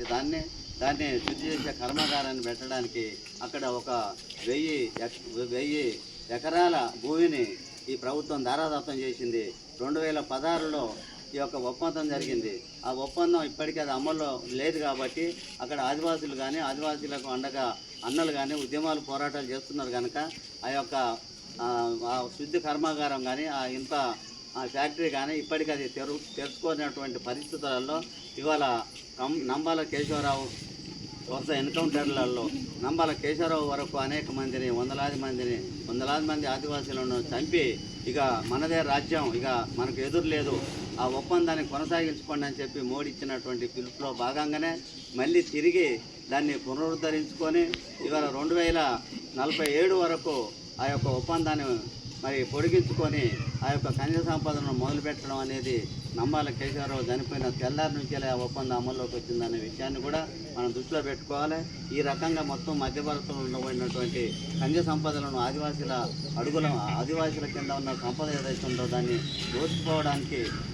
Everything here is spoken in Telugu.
ఉన్నటువంటి దాన్ని శుద్ధి చేసే కర్మాగారాన్ని పెట్టడానికి అక్కడ ఒక 1000 ఎకరాల భూమిని ఈ ప్రభుత్వం ధారాదత్తం చేసింది. 2016లో ఈ యొక్క ఒప్పందం జరిగింది. ఆ ఒప్పందం ఇప్పటికీ అది అమల్లో లేదు కాబట్టి అక్కడ ఆదివాసులు కానీ ఆదివాసీలకు అండగా అన్నలు కానీ ఉద్యమాలు పోరాటాలు చేస్తున్నారు కనుక ఆ యొక్క ఆ శుద్ధి కర్మాగారం కానీ ఆ ఇంత ఫ్యాక్టరీ కానీ ఇప్పటికీ అది తెరుచుకునేటువంటి పరిస్థితులలో ఇవాళ నంబాల కేశవరావు వరుస ఎన్కౌంటర్లలో నంబాల కేశవరావు వరకు అనేక మందిని వందలాది మంది ఆదివాసీలను చంపి ఇక మనదే రాజ్యం, ఇక మనకు ఎదురు లేదు, ఆ ఒప్పందాన్ని కొనసాగించుకోండి అని చెప్పి మోడీ ఇచ్చినటువంటి పిలుపులో భాగంగానే మళ్ళీ తిరిగి దాన్ని పునరుద్ధరించుకొని ఇవాళ 2047 వరకు ఆ యొక్క ఒప్పందాన్ని మరి పొడిగించుకొని ఆ యొక్క ఖనిజ సంపదను మొదలుపెట్టడం అనేది నంబాల కేశవరావు చనిపోయిన తెల్లారి నుంచే ఆ ఒప్పందం అమల్లోకి వచ్చిందనే విషయాన్ని కూడా మనం దృష్టిలో పెట్టుకోవాలి. ఈ రకంగా మొత్తం మధ్యవర్తులు ఉండబడినటువంటి ఖనిజ సంపదలను ఆదివాసీల కింద ఉన్న సంపద ఏదైతే ఉందో దాన్ని దోచుకోవడానికి